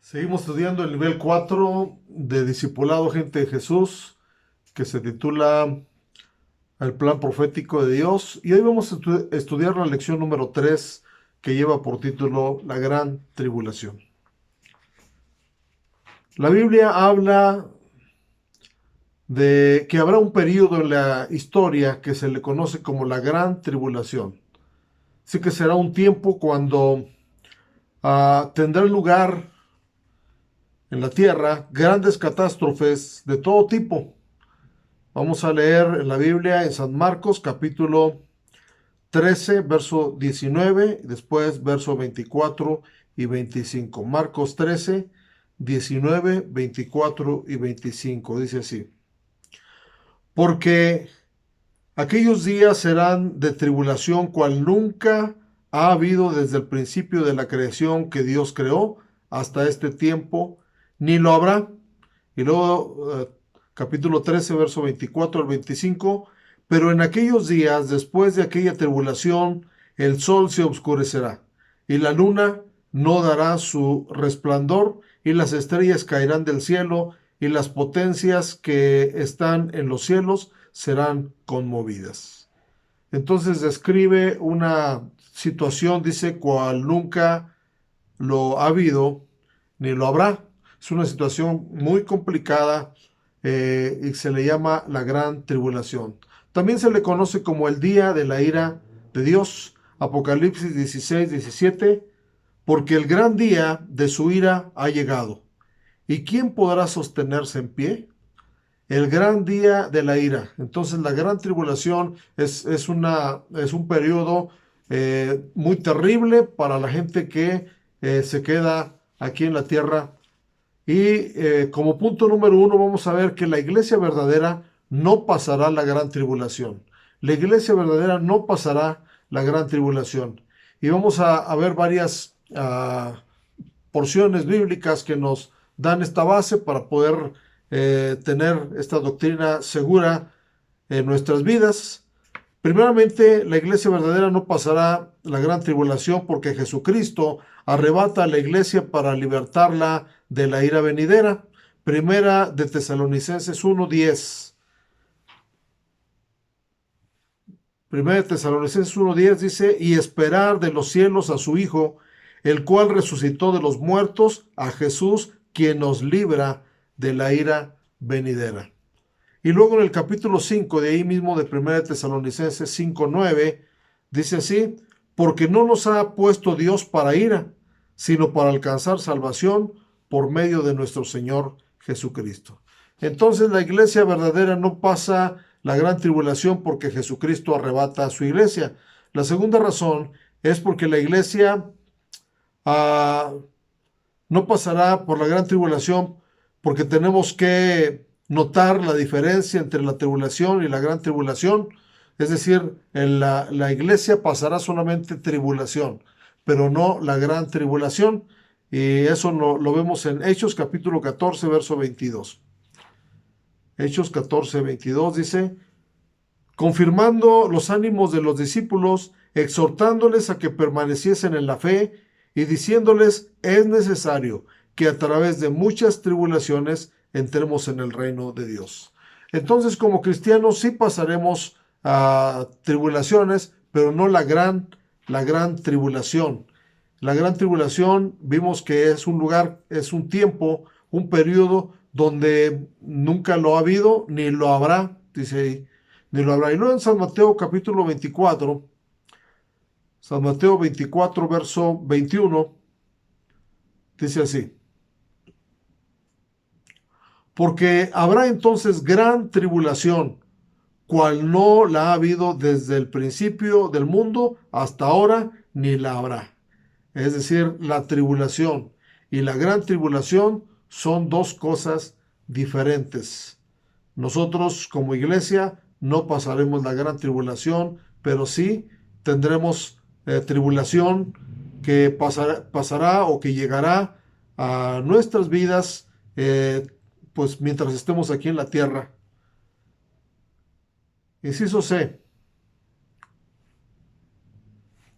Seguimos estudiando el nivel 4 de Discipulado Gente de Jesús, que se titula El Plan Profético de Dios. Y hoy vamos a estudiar la lección número 3, que lleva por título La Gran Tribulación. La Biblia habla de que habrá un periodo en la historia que se le conoce como la Gran Tribulación. Así que será un tiempo cuando tendrá lugar en la tierra grandes catástrofes de todo tipo. Vamos a leer en la Biblia en San Marcos capítulo 13, verso 19, y después verso 24 y 25. Marcos 13, 19, 24 y 25. Dice así: Porque aquellos días serán de tribulación cual nunca ha habido desde el principio de la creación que Dios creó hasta este tiempo, ni lo habrá. Y luego capítulo 13, verso 24 al 25, pero en aquellos días, después de aquella tribulación, el sol se oscurecerá, y la luna no dará su resplandor, y las estrellas caerán del cielo, y las potencias que están en los cielos serán conmovidas. Entonces describe una situación, dice, cual nunca lo ha habido, ni lo habrá. Es una situación muy complicada y se le llama la gran tribulación. También se le conoce como el día de la ira de Dios, Apocalipsis 16, 17, porque el gran día de su ira ha llegado. ¿Y quién podrá sostenerse en pie? El gran día de la ira. Entonces la gran tribulación es un periodo muy terrible para la gente que se queda aquí en la tierra. Y como punto número uno vamos a ver que la iglesia verdadera no pasará la gran tribulación. La iglesia verdadera no pasará la gran tribulación. Y vamos a ver varias porciones bíblicas que nos dan esta base para poder tener esta doctrina segura en nuestras vidas. Primeramente, la iglesia verdadera no pasará la gran tribulación porque Jesucristo arrebata a la iglesia para libertarla de la ira venidera. Primera de Tesalonicenses 1:10. Primera de Tesalonicenses 1:10 dice, y esperar de los cielos a su Hijo, el cual resucitó de los muertos, a Jesús, quien nos libra de la ira venidera. Y luego en el capítulo 5 de ahí mismo de Primera de Tesalonicenses 5:9, dice así, porque no nos ha puesto Dios para ira, sino para alcanzar salvación por medio de nuestro Señor Jesucristo. Entonces la iglesia verdadera no pasa la gran tribulación porque Jesucristo arrebata a su iglesia. La segunda razón es porque la iglesia ah, no pasará por la gran tribulación porque tenemos que notar la diferencia entre la tribulación y la gran tribulación. Es decir, la iglesia pasará solamente tribulación, pero no la gran tribulación. Y eso lo vemos en Hechos capítulo 14, verso 22. Hechos 14, 22 dice, confirmando los ánimos de los discípulos, exhortándoles a que permaneciesen en la fe y diciéndoles, es necesario que a través de muchas tribulaciones entremos en el reino de Dios. Entonces, como cristianos sí pasaremos a tribulaciones, pero no la gran tribulación. La gran tribulación vimos que es un lugar, es un tiempo, un periodo donde nunca lo ha habido ni lo habrá, dice ahí, ni lo habrá. Y luego en San Mateo capítulo 24, San Mateo 24, verso 21, dice así, porque habrá entonces gran tribulación, cual no la ha habido desde el principio del mundo hasta ahora, ni la habrá. Es decir, la tribulación y la gran tribulación son dos cosas diferentes. Nosotros como iglesia no pasaremos la gran tribulación, pero sí tendremos tribulación que pasará o que llegará a nuestras vidas pues mientras estemos aquí en la tierra. Inciso C.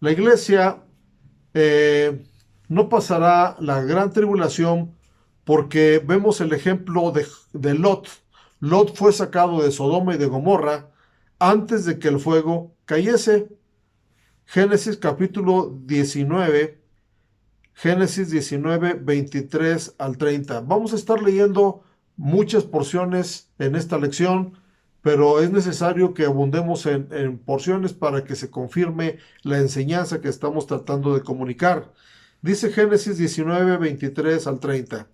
La iglesia no pasará la gran tribulación porque vemos el ejemplo de Lot. Lot fue sacado de Sodoma y de Gomorra antes de que el fuego cayese. Génesis capítulo 19, Génesis 19, 23 al 30. Vamos a estar leyendo muchas porciones en esta lección, pero es necesario que abundemos en porciones para que se confirme la enseñanza que estamos tratando de comunicar. Dice Génesis 19, 23 al 30.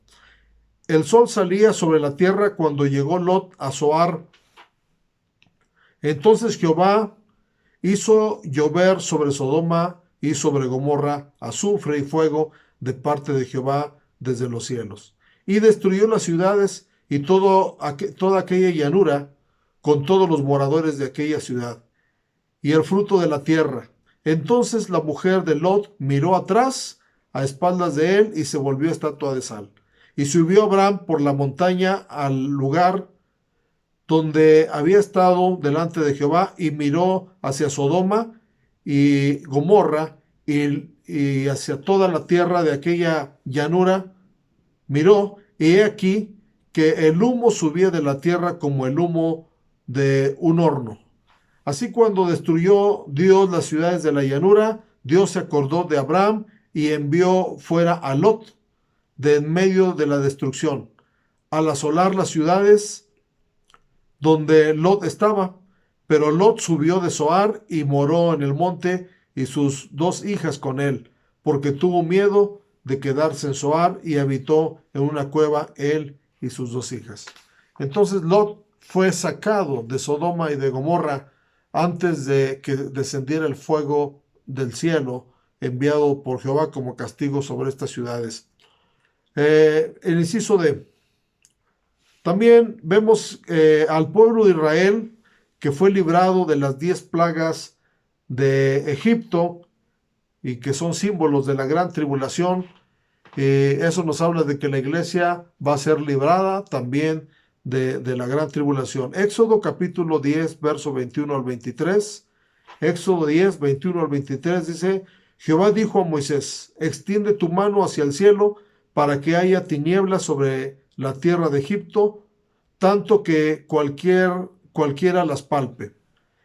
El sol salía sobre la tierra cuando llegó Lot a Zoar. Entonces Jehová hizo llover sobre Sodoma y sobre Gomorra azufre y fuego de parte de Jehová desde los cielos. Y destruyó las ciudades y toda aquella llanura con todos los moradores de aquella ciudad y el fruto de la tierra. Entonces la mujer de Lot miró atrás a espaldas de él y se volvió estatua de sal. Y subió Abraham por la montaña al lugar donde había estado delante de Jehová y miró hacia Sodoma y Gomorra y hacia toda la tierra de aquella llanura. Miró y he aquí que el humo subía de la tierra como el humo de un horno. Así cuando destruyó Dios las ciudades de la llanura, Dios se acordó de Abraham y envió fuera a Lot de en medio de la destrucción, al asolar las ciudades donde Lot estaba. Pero Lot subió de Zoar y moró en el monte y sus dos hijas con él, porque tuvo miedo de quedarse en Zoar y habitó en una cueva él y sus dos hijas. Entonces Lot fue sacado de Sodoma y de Gomorra antes de que descendiera el fuego del cielo enviado por Jehová como castigo sobre estas ciudades. El inciso D. También vemos al pueblo de Israel que fue librado de las 10 plagas de Egipto y que son símbolos de la gran tribulación. Eso nos habla de que la iglesia va a ser librada también de la gran tribulación. Éxodo capítulo 10, verso 21 al 23. Éxodo 10, 21 al 23 dice, Jehová dijo a Moisés, extiende tu mano hacia el cielo para que haya tinieblas sobre la tierra de Egipto, tanto que cualquiera las palpe.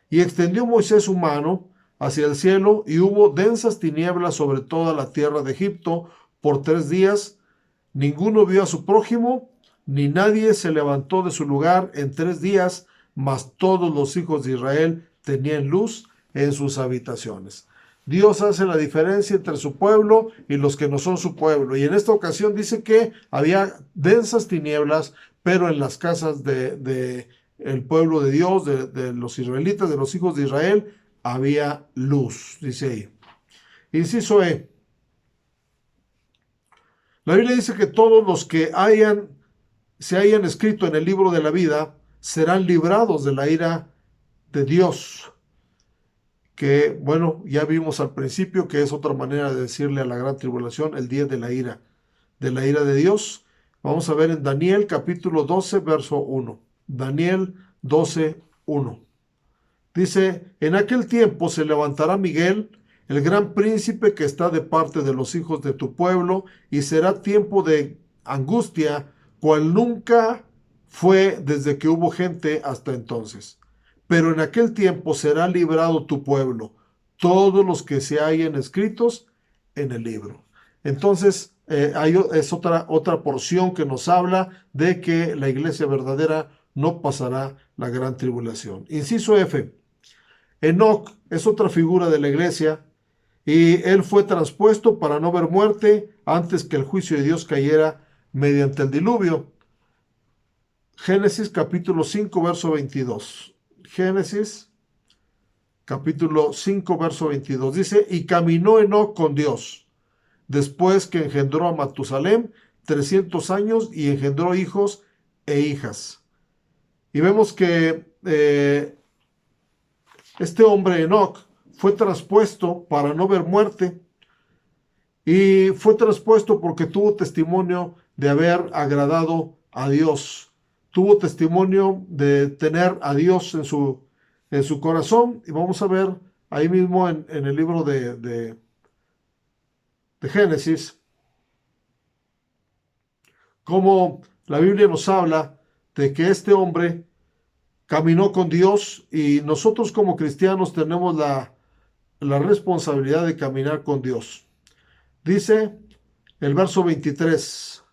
Y extendió Moisés su mano hacia el cielo, y hubo densas tinieblas sobre toda la tierra de Egipto por 3 días. Ninguno vio a su prójimo, ni nadie se levantó de su lugar en 3 días, mas todos los hijos de Israel tenían luz en sus habitaciones. Dios hace la diferencia entre su pueblo y los que no son su pueblo. Y en esta ocasión dice que había densas tinieblas, pero en las casas de el pueblo de Dios, de los israelitas, de los hijos de Israel, había luz, dice ahí. Inciso E. La Biblia dice que todos los que se hayan escrito en el libro de la vida serán librados de la ira de Dios. Que, bueno, ya vimos al principio que es otra manera de decirle a la gran tribulación el día de la ira de Dios. Vamos a ver en Daniel capítulo 12, verso 1. Daniel 12, 1. Dice, en aquel tiempo se levantará Miguel, el gran príncipe que está de parte de los hijos de tu pueblo, y será tiempo de angustia, cual nunca fue desde que hubo gente hasta entonces. Pero en aquel tiempo será librado tu pueblo, todos los que se hayan escritos en el libro. Entonces, es otra porción que nos habla de que la iglesia verdadera no pasará la gran tribulación. Inciso F. Enoc es otra figura de la iglesia y él fue traspuesto para no ver muerte antes que el juicio de Dios cayera mediante el diluvio. Génesis capítulo 5, verso 22. Génesis capítulo 5, verso 22. Dice, y caminó Enoc con Dios, después que engendró a Matusalem 300 años y engendró hijos e hijas. Y vemos que este hombre Enoc fue traspuesto para no ver muerte y fue traspuesto porque tuvo testimonio de haber agradado a Dios. Tuvo testimonio de tener a Dios en su corazón. Y vamos a ver ahí mismo en el libro de Génesis Como la Biblia nos habla de que este hombre caminó con Dios y nosotros como cristianos tenemos la responsabilidad de caminar con Dios. Dice el verso 23,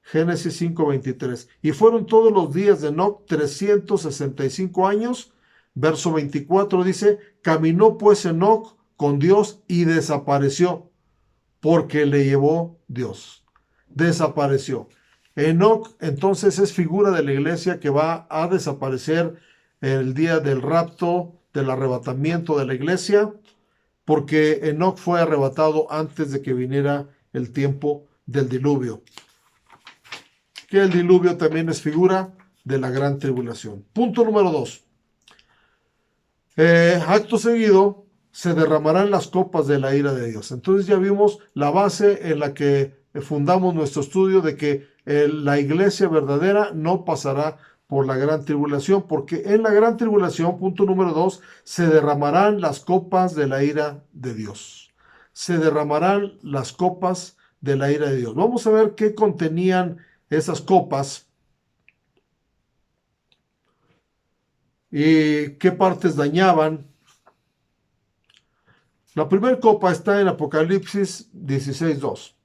Génesis 5:23, y fueron todos los días de Enoc 365 años. Verso 24 dice, caminó pues Enoc con Dios y desapareció, porque le llevó Dios. Desapareció. Enoc entonces es figura de la iglesia que va a desaparecer el día del rapto, del arrebatamiento de la iglesia, porque Enoc fue arrebatado antes de que viniera el tiempo del diluvio. Que el diluvio también es figura de la gran tribulación. Punto número 2. Acto seguido, se derramarán las copas de la ira de Dios. Entonces ya vimos la base en la que fundamos nuestro estudio de que la iglesia verdadera no pasará por la gran tribulación, porque en la gran tribulación, punto número 2, se derramarán las copas de la ira de Dios. Se derramarán las copas de la ira de Dios. Vamos a ver qué contenían esas copas y qué partes dañaban. La primera copa está en Apocalipsis 16:2.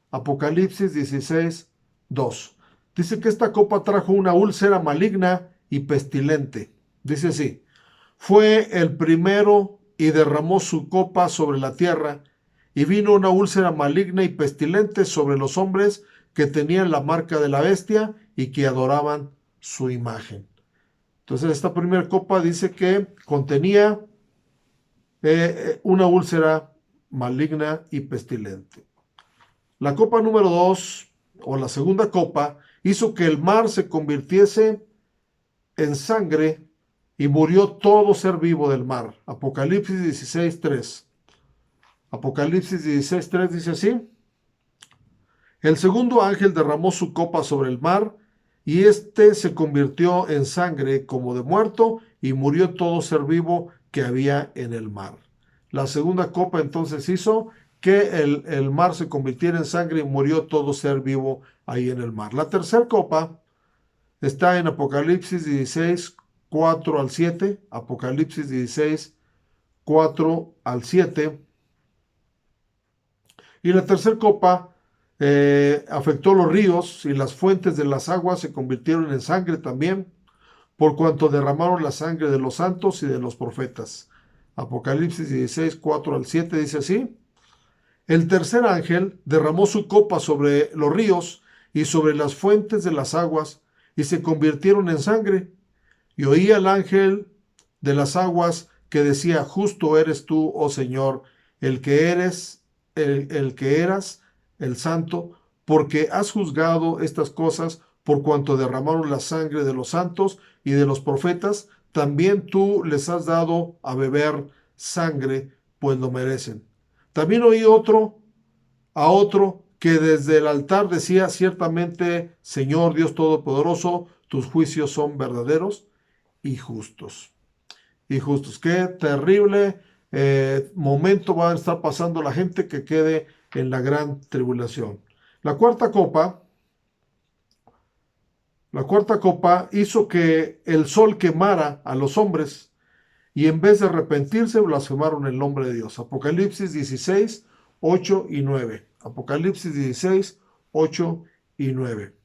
Apocalipsis 16:2. Dice que esta copa trajo una úlcera maligna y pestilente. Dice así, fue el primero y derramó su copa sobre la tierra, y vino una úlcera maligna y pestilente sobre los hombres que tenían la marca de la bestia y que adoraban su imagen. Entonces esta primera copa dice que contenía una úlcera maligna y pestilente. La copa número 2, o la segunda copa, hizo que el mar se convirtiese en sangre y murió todo ser vivo del mar. Apocalipsis 16:3. Apocalipsis 16:3 dice así, el segundo ángel derramó su copa sobre el mar, y éste se convirtió en sangre como de muerto, y murió todo ser vivo que había en el mar. La segunda copa entonces hizo que el mar se convirtiera en sangre y murió todo ser vivo ahí en el mar. La tercera copa está en Apocalipsis 16, 4 al 7. Apocalipsis 16, 4 al 7. Y la tercera copa afectó los ríos, y las fuentes de las aguas se convirtieron en sangre también, por cuanto derramaron la sangre de los santos y de los profetas. Apocalipsis 16, 4 al 7 dice así, el tercer ángel derramó su copa sobre los ríos y sobre las fuentes de las aguas, y se convirtieron en sangre. Y oí al ángel de las aguas que decía, justo eres tú, oh Señor, el que eras, el santo, porque has juzgado estas cosas, por cuanto derramaron la sangre de los santos y de los profetas, también tú les has dado a beber sangre, pues lo merecen. También oí a otro que desde el altar decía, ciertamente, Señor Dios Todopoderoso, tus juicios son verdaderos y justos. Y justos. Qué terrible momento va a estar pasando la gente que quede en la gran tribulación. La cuarta copa hizo que el sol quemara a los hombres, y en vez de arrepentirse blasfemaron el nombre de Dios. Apocalipsis 16, 8 y 9. Apocalipsis 16, 8 y 9.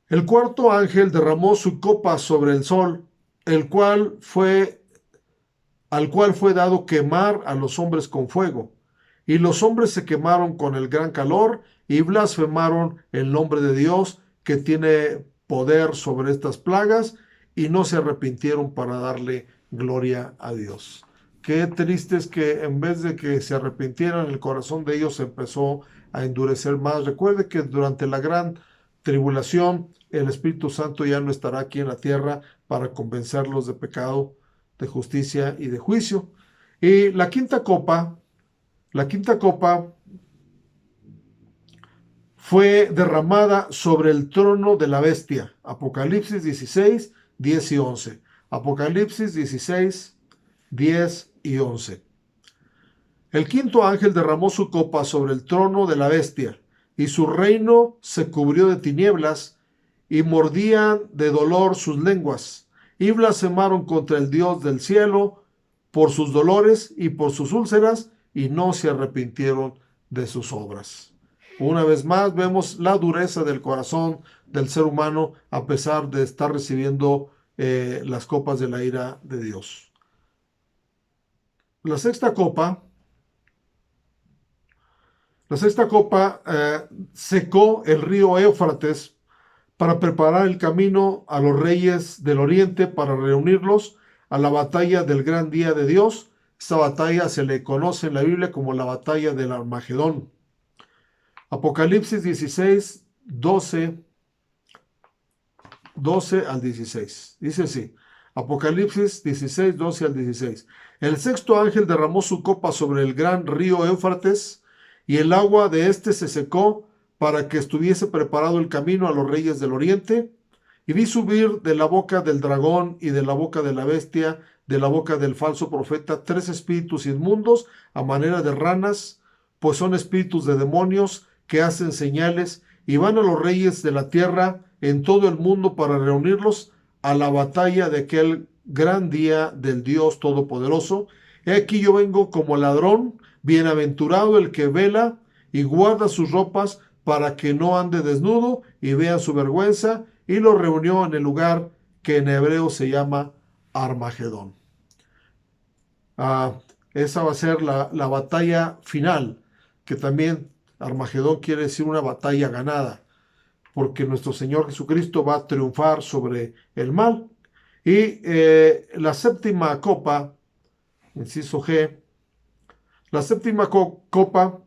El cuarto ángel derramó su copa sobre el sol, al cual fue dado quemar a los hombres con fuego. Y los hombres se quemaron con el gran calor y blasfemaron el nombre de Dios, que tiene poder sobre estas plagas, y no se arrepintieron para darle gloria a Dios. Qué triste es que en vez de que se arrepintieran, el corazón de ellos se empezó a endurecer más. Recuerde que durante la gran tribulación el Espíritu Santo ya no estará aquí en la tierra para convencerlos de pecado, de justicia y de juicio. Y la quinta copa fue derramada sobre el trono de la bestia. Apocalipsis 16, 10 y 11. Apocalipsis 16, 10 y 11. El quinto ángel derramó su copa sobre el trono de la bestia, y su reino se cubrió de tinieblas, y mordían de dolor sus lenguas, y blasfemaron contra el Dios del cielo por sus dolores y por sus úlceras, y no se arrepintieron de sus obras. Una vez más vemos la dureza del corazón del ser humano a pesar de estar recibiendo las copas de la ira de Dios. La sexta copa secó el río Éufrates para preparar el camino a los reyes del oriente para reunirlos a la batalla del gran día de Dios. Esta batalla se le conoce en la Biblia como la batalla del Armagedón. Apocalipsis 16, 12 al 16. Dice así, Apocalipsis 16, 12 al 16. El sexto ángel derramó su copa sobre el gran río Éufrates, y el agua de éste se secó para que estuviese preparado el camino a los reyes del oriente. Y vi subir de la boca del dragón y de la boca de la bestia, de la boca del falso profeta, 3 espíritus inmundos a manera de ranas, pues son espíritus de demonios que hacen señales, y van a los reyes de la tierra en todo el mundo para reunirlos a la batalla de aquel gran día del Dios Todopoderoso. He aquí yo vengo como ladrón, bienaventurado el que vela y guarda sus ropas para que no ande desnudo y vea su vergüenza, y lo reunió en el lugar que en hebreo se llama Armagedón. Esa va a ser la batalla final, que también Armagedón quiere decir una batalla ganada, porque nuestro Señor Jesucristo va a triunfar sobre el mal. Y la séptima copa, inciso G, la séptima copa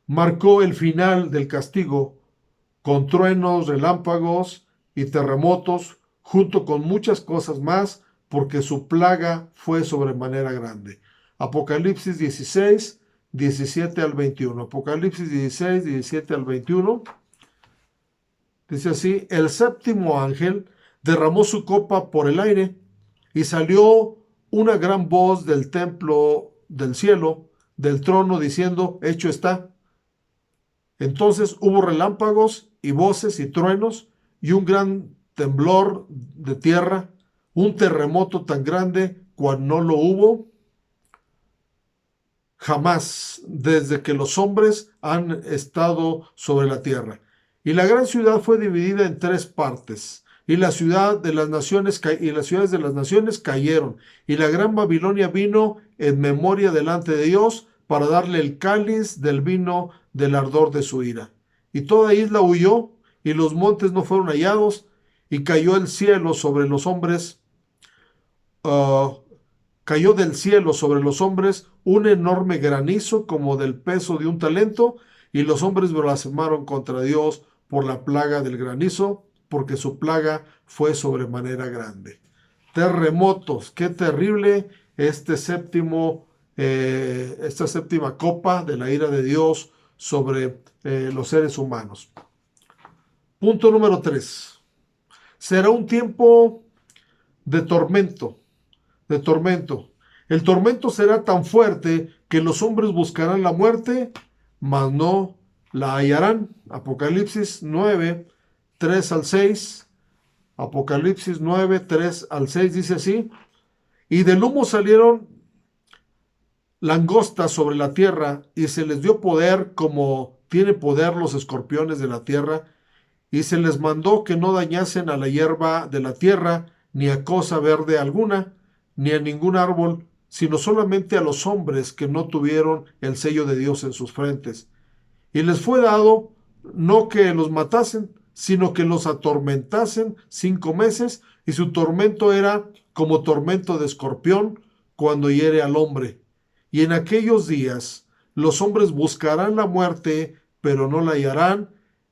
marcó el final del castigo, con truenos, relámpagos y terremotos, junto con muchas cosas más, porque su plaga fue sobremanera grande. Apocalipsis 16, 17 al 21. Apocalipsis 16, 17 al 21. Dice así, el séptimo ángel derramó su copa por el aire, y salió una gran voz del templo del cielo, del trono, diciendo, hecho está. Entonces hubo relámpagos y voces y truenos y un gran temblor de tierra, un terremoto tan grande cual no lo hubo jamás desde que los hombres han estado sobre la tierra. Y la gran ciudad fue dividida en 3 partes, y las ciudades de las naciones cayeron, y la gran Babilonia vino en memoria delante de Dios para darle el cáliz del vino del ardor de su ira. Y toda isla huyó, y los montes no fueron hallados, y cayó el cielo sobre los hombres, cayó del cielo sobre los hombres un enorme granizo como del peso de un talento, y los hombres blasfemaron contra Dios por la plaga del granizo, porque su plaga fue sobremanera grande. Terremotos, qué terrible esta séptima copa de la ira de Dios sobre los seres humanos. Punto número 3. Será un tiempo de tormento. El tormento será tan fuerte que los hombres buscarán la muerte, mas no la hallarán. Apocalipsis 9, 3 al 6. Apocalipsis 9, 3 al 6 dice así. Y del humo salieron langostas sobre la tierra, y se les dio poder como tiene poder los escorpiones de la tierra, y se les mandó que no dañasen a la hierba de la tierra, ni a cosa verde alguna, ni a ningún árbol, sino solamente a los hombres que no tuvieron el sello de Dios en sus frentes. Y les fue dado no que los matasen, sino que los atormentasen 5 meses, y su tormento era como tormento de escorpión cuando hiere al hombre. Y en aquellos días los hombres buscarán la muerte, pero no la hallarán,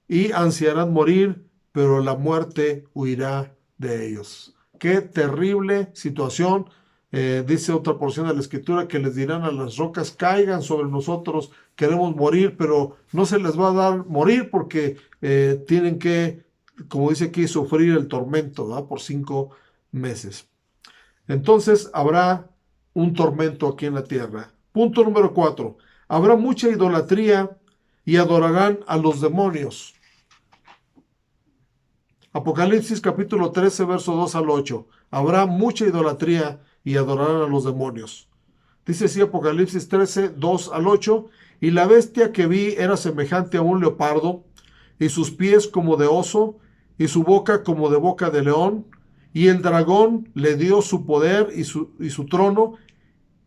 y ansiarán morir, pero la muerte huirá de ellos. Qué terrible situación. Dice otra porción de la escritura que les dirán a las rocas, caigan sobre nosotros, queremos morir, pero no se les va a dar morir porque tienen que, como dice aquí, sufrir el tormento, ¿verdad? Por 5 meses. Entonces habrá un tormento aquí en la tierra. Punto número 4. Habrá mucha idolatría y adorarán a los demonios. Apocalipsis capítulo 13, verso 2 al 8. Habrá mucha idolatría y adorarán a los demonios. Dice así Apocalipsis 13, 2 al 8. Y la bestia que vi era semejante a un leopardo, y sus pies como de oso, y su boca como de boca de león. Y el dragón le dio su poder y su trono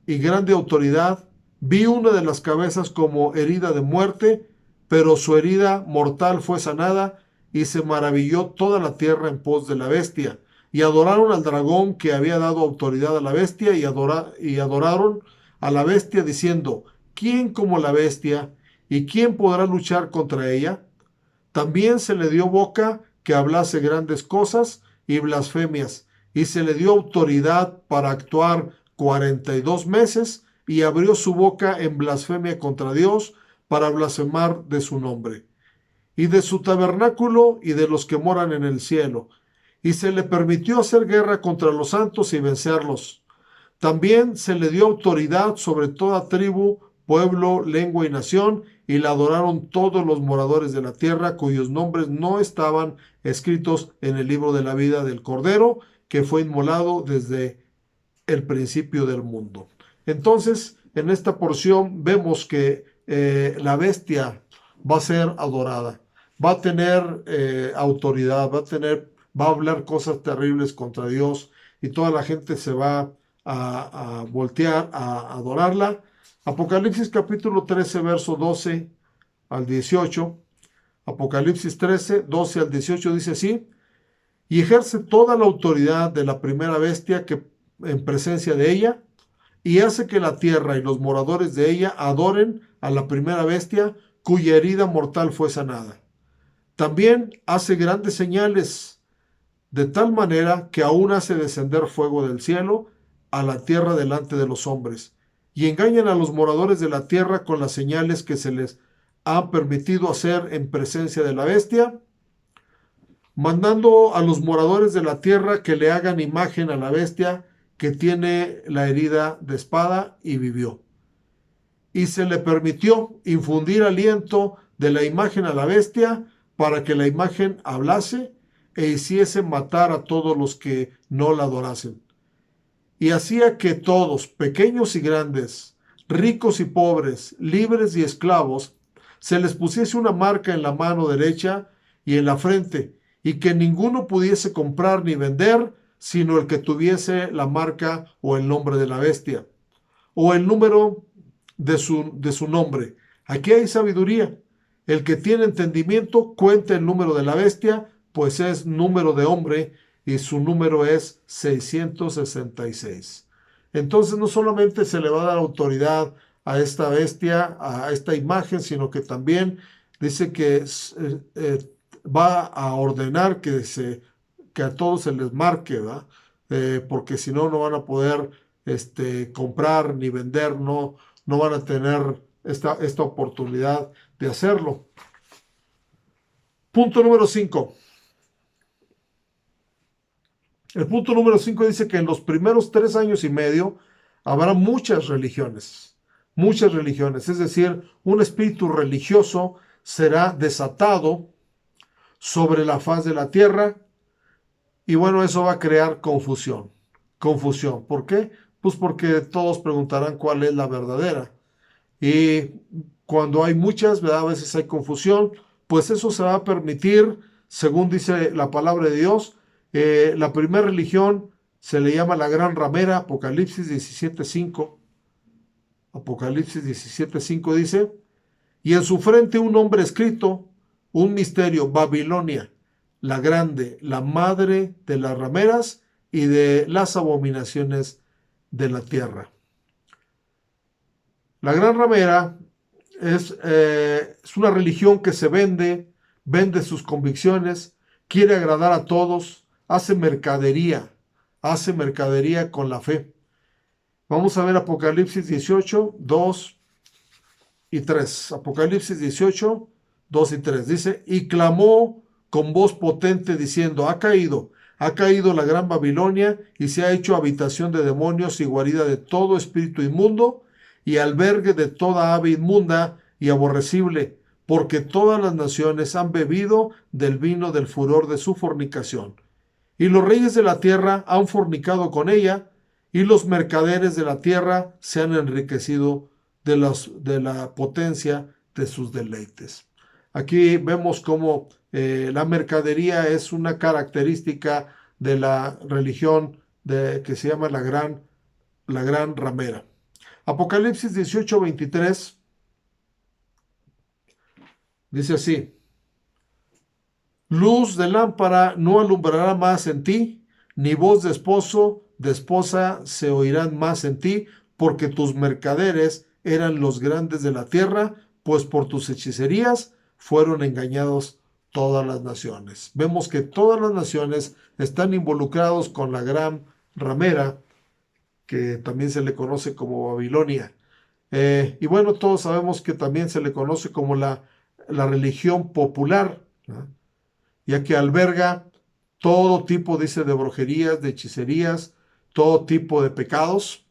y grande autoridad. Vi una de las cabezas como herida de muerte, pero su herida mortal fue sanada, y se maravilló toda la tierra en pos de la bestia. Y adoraron al dragón que había dado autoridad a la bestia, y adoraron a la bestia diciendo: ¿quién como la bestia? ¿Y quién podrá luchar contra ella? También se le dio boca que hablase grandes cosas y blasfemias, y se le dio autoridad para actuar 42 meses, y abrió su boca en blasfemia contra Dios para blasfemar de su nombre, y de su tabernáculo y de los que moran en el cielo. Y se le permitió hacer guerra contra los santos y vencerlos. También se le dio autoridad sobre toda tribu, pueblo, lengua y nación, y la adoraron todos los moradores de la tierra, cuyos nombres no estaban escritos en el libro de la vida del Cordero, que fue inmolado desde el principio del mundo. Entonces, en esta porción vemos que la bestia va a ser adorada, va a tener autoridad, va a hablar cosas terribles contra Dios, y toda la gente se va a voltear a adorarla. Apocalipsis capítulo 13, verso 12 al 18. Apocalipsis 13, 12 al 18 dice así: y ejerce toda la autoridad de la primera bestia que en presencia de ella, y hace que la tierra y los moradores de ella adoren a la primera bestia, cuya herida mortal fue sanada. También hace grandes señales, de tal manera que aún hace descender fuego del cielo a la tierra delante de los hombres, y engañan a los moradores de la tierra con las señales que se les ha permitido hacer en presencia de la bestia, mandando a los moradores de la tierra que le hagan imagen a la bestia que tiene la herida de espada y vivió. Y se le permitió infundir aliento de la imagen a la bestia, para que la imagen hablase e hiciese matar a todos los que no la adorasen. Y hacía que todos, pequeños y grandes, ricos y pobres, libres y esclavos, se les pusiese una marca en la mano derecha y en la frente, y que ninguno pudiese comprar ni vender, sino el que tuviese la marca o el nombre de la bestia, o el número de su nombre. Aquí hay sabiduría. El que tiene entendimiento cuenta el número de la bestia, pues es número de hombre, y su número es 666. Entonces no solamente se le va a dar autoridad a esta bestia, a esta imagen, sino que también dice que va a ordenar que a todos se les marque, ¿verdad? Porque si no, no van a poder comprar ni vender, no van a tener esta oportunidad de hacerlo. Punto número 5. El punto número 5 dice que en los primeros 3 años y medio habrá muchas religiones, es decir, un espíritu religioso será desatado sobre la faz de la tierra, y bueno, eso va a crear confusión. ¿Por qué? Pues porque todos preguntarán cuál es la verdadera. Y cuando hay muchas, ¿verdad? A veces hay confusión, pues eso se va a permitir, según dice la palabra de Dios. La primera religión se le llama la gran ramera, Apocalipsis 17:5. Apocalipsis 17:5 dice: y en su frente un nombre escrito, un misterio, Babilonia, la grande, la madre de las rameras y de las abominaciones de la tierra. La gran ramera es una religión que se vende sus convicciones, quiere agradar a todos, hace mercadería con la fe. Vamos a ver Apocalipsis 18, 2 y 3. Apocalipsis 18, 2 y 3. Dice: y clamó con voz potente diciendo: ha caído la gran Babilonia, y se ha hecho habitación de demonios y guarida de todo espíritu inmundo, y albergue de toda ave inmunda y aborrecible, porque todas las naciones han bebido del vino del furor de su fornicación. Y los reyes de la tierra han fornicado con ella, y los mercaderes de la tierra se han enriquecido de la potencia de sus deleites. Aquí vemos cómo la mercadería es una característica de la religión que se llama la gran ramera. Apocalipsis 18:23 dice así: luz de lámpara no alumbrará más en ti, ni voz de esposo, de esposa se oirán más en ti, porque tus mercaderes eran los grandes de la tierra, pues por tus hechicerías fueron engañados todas las naciones. Vemos que todas las naciones están involucrados con la gran ramera, que también se le conoce como Babilonia. Y bueno, todos sabemos que también se le conoce como la religión popular, ¿no? Ya que alberga todo tipo, dice, de brujerías, de hechicerías, todo tipo de pecados.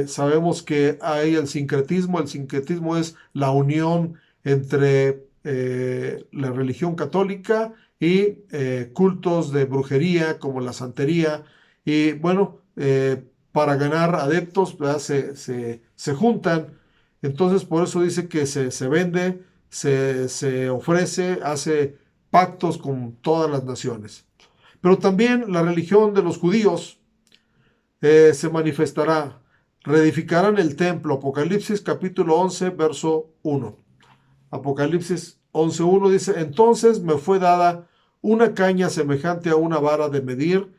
Sabemos que hay el sincretismo. El sincretismo es la unión entre la religión católica y cultos de brujería como la santería. Y bueno, para ganar adeptos, ¿verdad? Se juntan. Entonces, por eso dice que se vende, se ofrece, hace pactos con todas las naciones. Pero también la religión de los judíos se manifestará. Reedificarán el templo. Apocalipsis capítulo 11, verso 1. Apocalipsis 11:1 dice: entonces me fue dada una caña semejante a una vara de medir,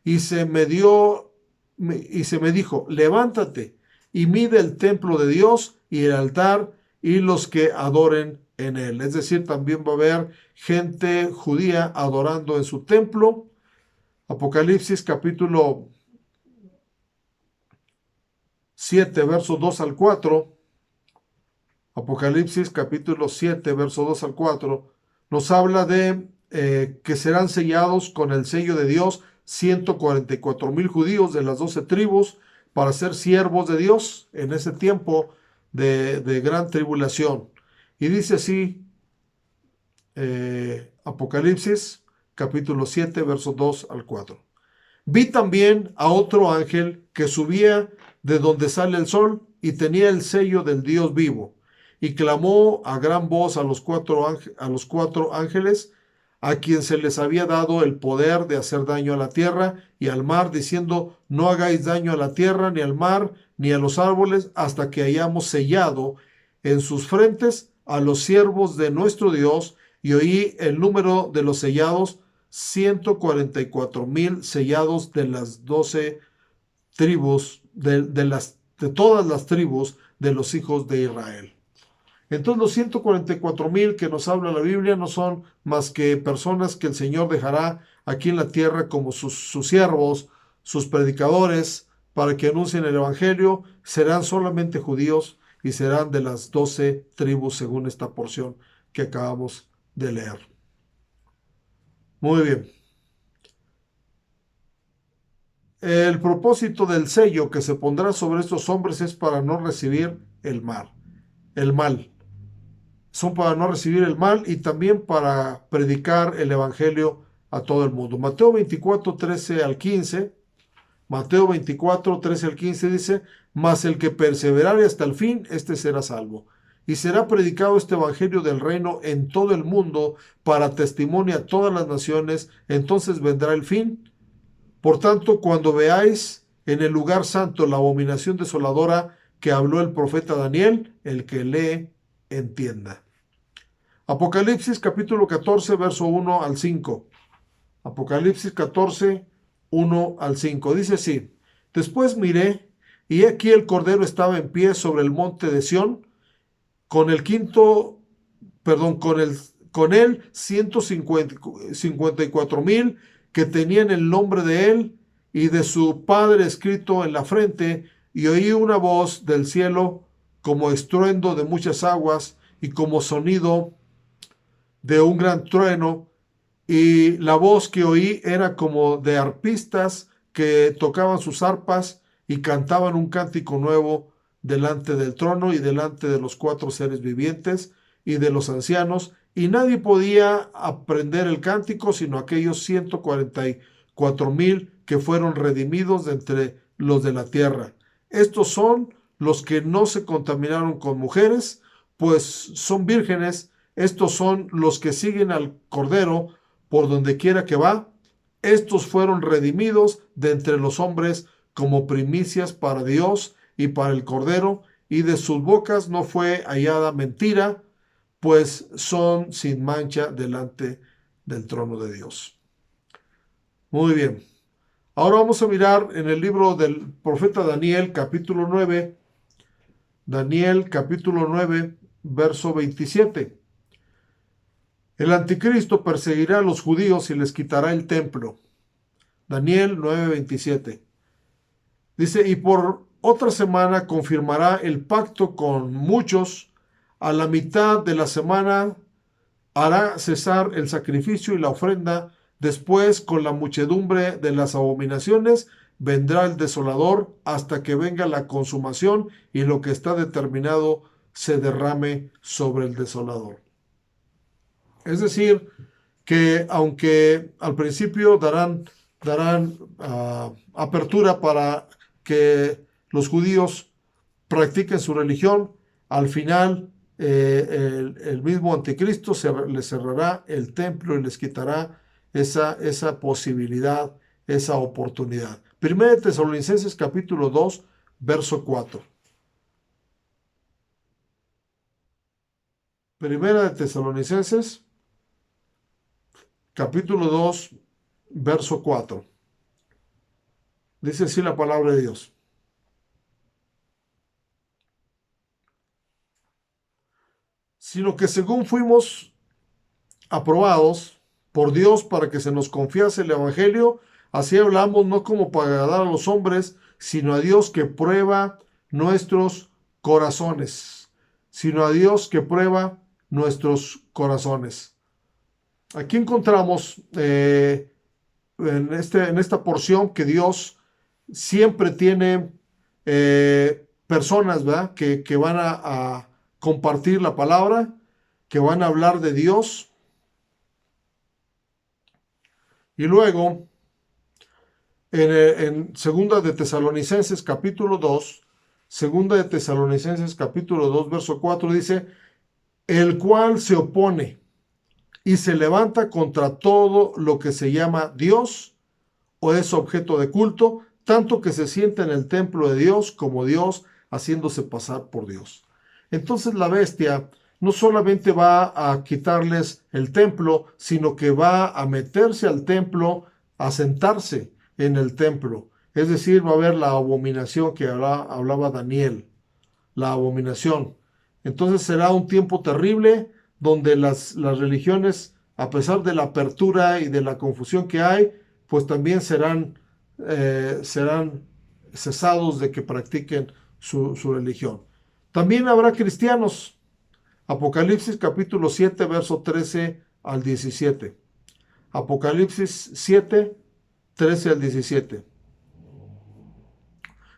y se me dijo: levántate y mide el templo de Dios y el altar y los que adoren en él. Es decir, también va a haber gente judía adorando en su templo. Apocalipsis capítulo 7, versos 2 al 4. Apocalipsis capítulo 7, verso 2 al 4, nos habla de que serán sellados con el sello de Dios 144,000 judíos de las 12 tribus para ser siervos de Dios en ese tiempo de gran tribulación. Y dice así, Apocalipsis capítulo 7, versos 2 al 4. Vi también a otro ángel que subía de donde sale el sol y tenía el sello del Dios vivo, y clamó a gran voz a los cuatro ángeles, a quien se les había dado el poder de hacer daño a la tierra y al mar, diciendo: no hagáis daño a la tierra, ni al mar, ni a los árboles, hasta que hayamos sellado en sus frentes a los siervos de nuestro Dios. Y oí el número de los sellados: 144,000 sellados de las 12 tribus, de todas las tribus de los hijos de Israel. Entonces los 144,000 que nos habla la Biblia no son más que personas que el Señor dejará aquí en la tierra como sus siervos, sus predicadores, para que anuncien el Evangelio. Serán solamente judíos y serán de las 12 tribus según esta porción que acabamos de leer. Muy bien. El propósito del sello que se pondrá sobre estos hombres es para no recibir el mal. Son para no recibir el mal y también para predicar el evangelio a todo el mundo. Mateo 24, 13 al 15. Mateo 24, 13 al 15 dice: mas el que perseverare hasta el fin, este será salvo. Y será predicado este evangelio del reino en todo el mundo para testimonio a todas las naciones. Entonces vendrá el fin. Por tanto, cuando veáis en el lugar santo la abominación desoladora que habló el profeta Daniel, el que lee, entienda. Apocalipsis capítulo 14, verso 1 al 5. Apocalipsis 14, 1 al 5. Dice así: después miré, y aquí el Cordero estaba en pie sobre el monte de Sión, con él 154,000 que tenían el nombre de él y de su Padre escrito en la frente, y oí una voz del cielo como estruendo de muchas aguas y como sonido de un gran trueno, y la voz que oí era como de arpistas que tocaban sus arpas y cantaban un cántico nuevo delante del trono y delante de los 4 seres vivientes, y de los ancianos, y nadie podía aprender el cántico sino aquellos 144,000 que fueron redimidos de entre los de la tierra. Estos son los que no se contaminaron con mujeres, pues son vírgenes. Estos son los que siguen al Cordero por donde quiera que va. Estos fueron redimidos de entre los hombres como primicias para Dios y para el Cordero, y de sus bocas no fue hallada mentira, pues son sin mancha delante del trono de Dios. Muy bien. Ahora vamos a mirar en el libro del profeta Daniel, capítulo 9. Daniel, capítulo 9, verso 27. El anticristo perseguirá a los judíos y les quitará el templo. Daniel 9:27. Dice, y por otra semana confirmará el pacto con muchos. A la mitad de la semana hará cesar el sacrificio y la ofrenda. Después, con la muchedumbre de las abominaciones, vendrá el desolador hasta que venga la consumación y lo que está determinado se derrame sobre el desolador. Es decir, que aunque al principio darán apertura para que los judíos practiquen su religión, al final el mismo anticristo les cerrará el templo y les quitará esa posibilidad, esa oportunidad. Primera de Tesalonicenses capítulo 2, verso 4. Primera de Tesalonicenses capítulo 2, verso 4. Dice así la palabra de Dios. Sino que según fuimos aprobados por Dios para que se nos confiase el Evangelio, así hablamos, no como para agradar a los hombres, sino a Dios que prueba nuestros corazones. Sino a Dios que prueba nuestros corazones. Aquí encontramos en esta porción que Dios siempre tiene personas, ¿verdad? Que van a compartir la palabra, que van a hablar de Dios. Y luego, en Segunda de Tesalonicenses capítulo 2, Segunda de Tesalonicenses capítulo 2, verso 4, dice, el cual se opone y se levanta contra todo lo que se llama Dios o es objeto de culto, tanto que se sienta en el templo de Dios como Dios, haciéndose pasar por Dios. Entonces la bestia no solamente va a quitarles el templo, sino que va a meterse al templo, a sentarse en el templo. Es decir, va a haber la abominación que hablaba Daniel, la abominación. Entonces será un tiempo terrible donde las religiones, a pesar de la apertura y de la confusión que hay, pues también serán cesados de que practiquen su religión. También habrá cristianos. Apocalipsis capítulo 7, verso 13 al 17. Apocalipsis 7, 13 al 17.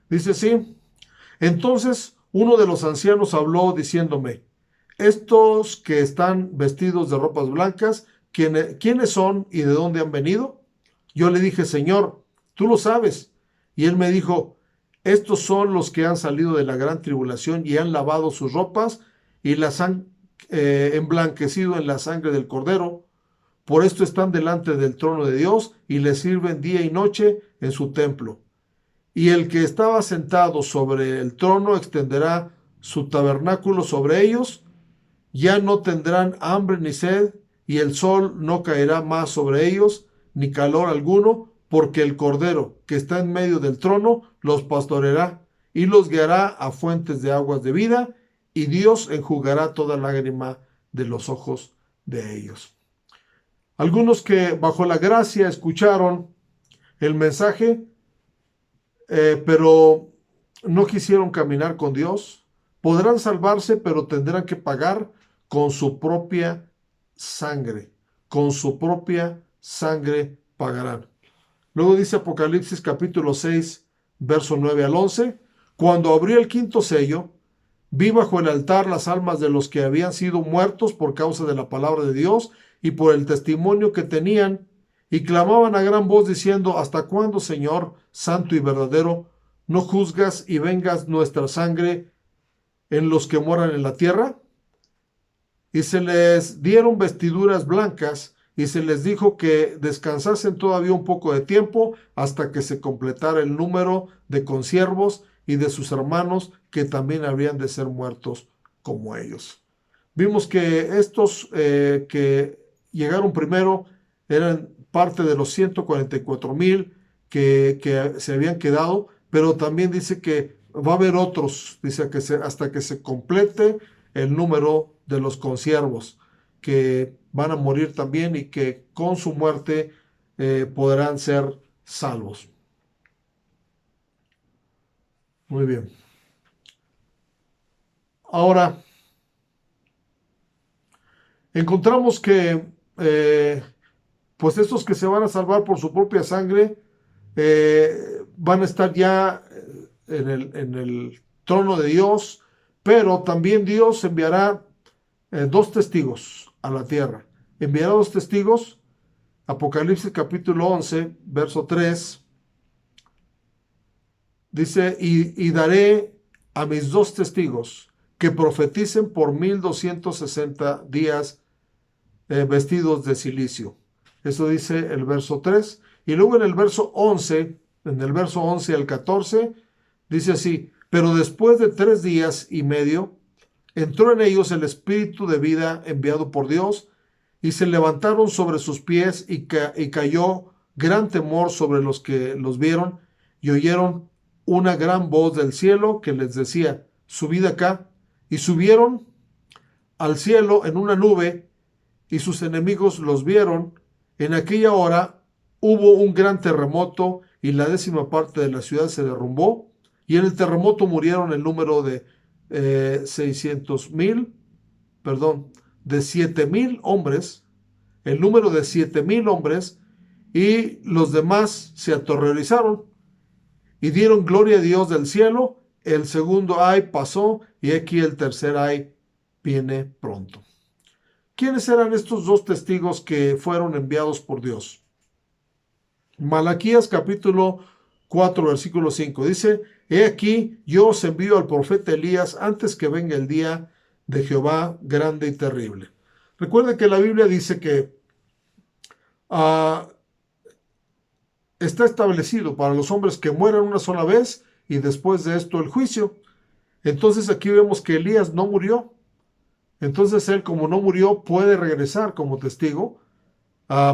Dice así, entonces uno de los ancianos habló diciéndome, estos que están vestidos de ropas blancas, ¿quiénes son y de dónde han venido? Yo le dije, Señor, tú lo sabes. Y él me dijo, estos son los que han salido de la gran tribulación y han lavado sus ropas y las han emblanquecido en la sangre del Cordero. Por esto están delante del trono de Dios y le sirven día y noche en su templo. Y el que estaba sentado sobre el trono extenderá su tabernáculo sobre ellos. Ya no tendrán hambre ni sed, y el sol no caerá más sobre ellos, ni calor alguno, porque el Cordero que está en medio del trono los pastoreará y los guiará a fuentes de aguas de vida, y Dios enjugará toda lágrima de los ojos de ellos. Algunos que bajo la gracia escucharon el mensaje, pero no quisieron caminar con Dios, podrán salvarse, pero tendrán que pagar con su propia sangre. Con su propia sangre pagarán. Luego dice Apocalipsis capítulo 6, verso 9 al 11. Cuando abrió el quinto sello, Vi bajo el altar las almas de los que habían sido muertos por causa de la palabra de Dios y por el testimonio que tenían, y clamaban a gran voz diciendo: ¿Hasta cuándo, Señor, santo y verdadero, no juzgas y vengas nuestra sangre en los que moran en la tierra? Y se les dieron vestiduras blancas, y se les dijo que descansasen todavía un poco de tiempo hasta que se completara el número de consiervos y de sus hermanos, que también habrían de ser muertos como ellos. Vimos que estos que llegaron primero eran parte de los 144,000 que se habían quedado, pero también dice que va a haber otros, dice que hasta que se complete el número de los consiervos, que van a morir también y que con su muerte podrán ser salvos. Muy bien. Ahora, encontramos que pues estos que se van a salvar por su propia sangre van a estar ya en el trono de Dios, pero también Dios enviará dos testigos a la tierra. Enviará dos testigos. Apocalipsis capítulo 11, verso 3, dice: y daré a mis dos testigos que profeticen por 1260 días vestidos de cilicio. Eso dice el verso 3. Y luego en el verso 11, en el verso 11 al 14, dice así: pero después de 3 días y medio, entró en ellos el espíritu de vida enviado por Dios, y se levantaron sobre sus pies, y cayó gran temor sobre los que los vieron, y oyeron una gran voz del cielo que les decía: subid acá. Y subieron al cielo en una nube, y sus enemigos los vieron. En aquella hora hubo un gran terremoto, y la 10ª parte de la ciudad se derrumbó, y en el terremoto murieron el número de 7,000 hombres, el número de 7,000 hombres, y los demás se aterrorizaron y dieron gloria a Dios del cielo. El segundo ay pasó, y aquí el tercer ay viene pronto. ¿Quiénes eran estos dos testigos que fueron enviados por Dios? Malaquías capítulo 4, versículo 5 dice: he aquí, yo os envío al profeta Elías antes que venga el día de Jehová grande y terrible. Recuerden que la Biblia dice que está establecido para los hombres que mueran una sola vez, y después de esto el juicio. Entonces aquí vemos que Elías no murió. Entonces él, como no murió, puede regresar como testigo,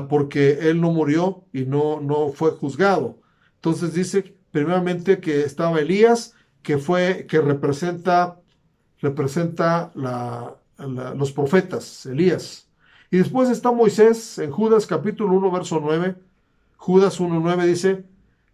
porque él no murió y no fue juzgado. Entonces dice primeramente que estaba Elías, que representa los profetas, Elías. Y después está Moisés en Judas capítulo 1, verso 9. Judas 1:9 dice: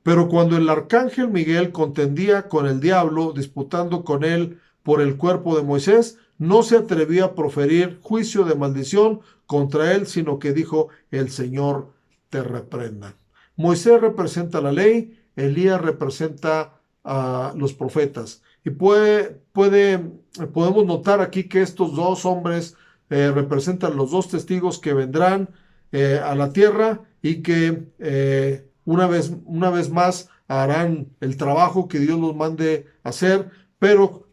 pero cuando el arcángel Miguel contendía con el diablo, disputando con él por el cuerpo de Moisés, no se atrevía a proferir juicio de maldición contra él, sino que dijo: el Señor te reprenda. Moisés representa la ley, Elías representa a los profetas. Y podemos notar aquí que estos dos hombres representan los dos testigos que vendrán a la tierra, y que una vez más harán el trabajo que Dios los mande hacer, pero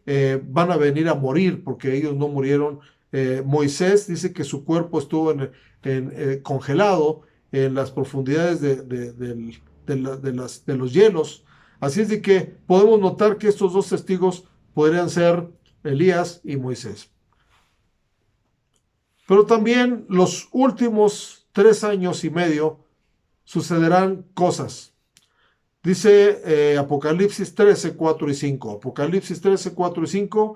van a venir a morir, porque ellos no murieron. Moisés dice que su cuerpo estuvo congelado en las profundidades de los hielos. Así es de que podemos notar que estos dos testigos podrían ser Elías y Moisés. Pero también los últimos 3 años y medio sucederán cosas. Dice Apocalipsis 13, 4 y 5. Apocalipsis 13, 4 y 5.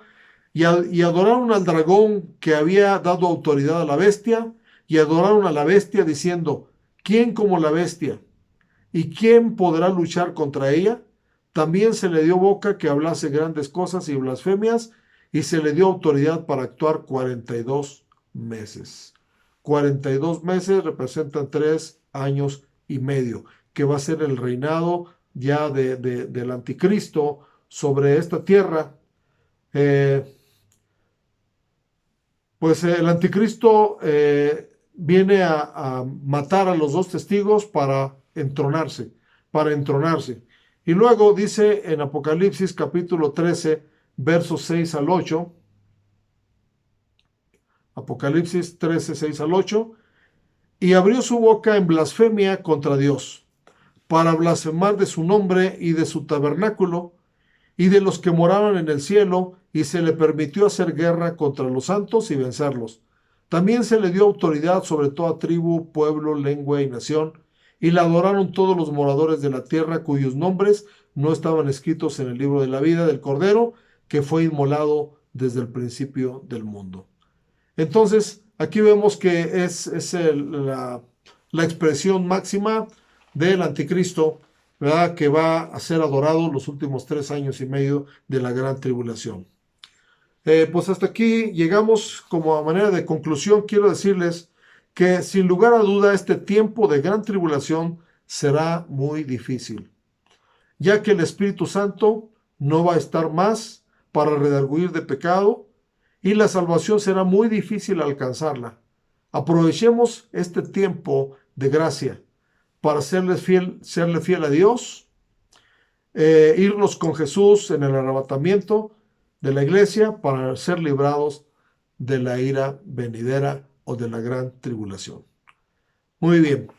Y adoraron al dragón que había dado autoridad a la bestia, y adoraron a la bestia diciendo: ¿quién como la bestia? ¿Y quién podrá luchar contra ella? También se le dio boca que hablase grandes cosas y blasfemias, y se le dio autoridad para actuar 42 meses. 42 meses representan 3 años y medio, que va a ser el reinado ya del anticristo sobre esta tierra. Pues el anticristo viene a matar a los dos testigos para entronarse. Y luego dice en Apocalipsis capítulo 13, versos 6 al 8, Apocalipsis 13, 6 al 8, y abrió su boca en blasfemia contra Dios, para blasfemar de su nombre y de su tabernáculo, y de los que moraban en el cielo, y se le permitió hacer guerra contra los santos y vencerlos. También se le dio autoridad sobre toda tribu, pueblo, lengua y nación, y la adoraron todos los moradores de la tierra cuyos nombres no estaban escritos en el libro de la vida del Cordero, que fue inmolado desde el principio del mundo. Entonces, aquí vemos que la expresión máxima del anticristo, ¿verdad? Que va a ser adorado los últimos 3 años y medio de la gran tribulación. Pues hasta aquí llegamos. Como a manera de conclusión, quiero decirles que sin lugar a duda este tiempo de gran tribulación será muy difícil, ya que el Espíritu Santo no va a estar más para redarguir de pecado y la salvación será muy difícil alcanzarla. Aprovechemos este tiempo de gracia para serle fiel a Dios, irnos con Jesús en el arrebatamiento de la iglesia para ser librados de la ira venidera o de la gran tribulación. Muy bien,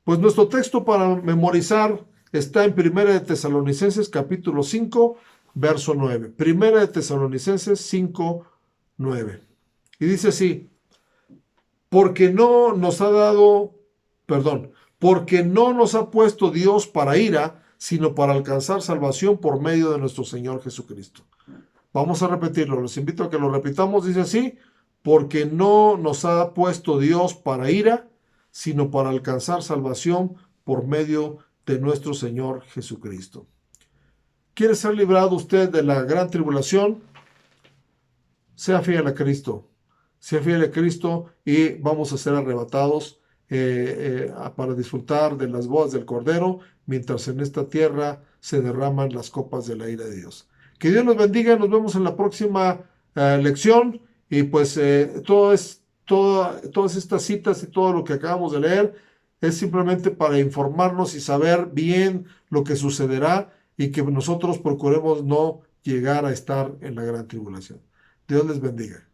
pues nuestro texto para memorizar está en 1 de Tesalonicenses capítulo 5, verso 9. 1 de Tesalonicenses 5, 9. Y dice así: porque no nos ha puesto Dios para ira, sino para alcanzar salvación por medio de nuestro Señor Jesucristo. Vamos a repetirlo, los invito a que lo repitamos. Dice así: porque no nos ha puesto Dios para ira, sino para alcanzar salvación por medio de nuestro Señor Jesucristo. ¿Quiere ser librado usted de la gran tribulación? Sea fiel a Cristo. Sea fiel a Cristo y vamos a ser arrebatados para disfrutar de las bodas del Cordero, mientras en esta tierra se derraman las copas de la ira de Dios. Que Dios nos bendiga. Nos vemos en la próxima lección. Y pues todas estas citas y todo lo que acabamos de leer es simplemente para informarnos y saber bien lo que sucederá, y que nosotros procuremos no llegar a estar en la gran tribulación. Dios les bendiga.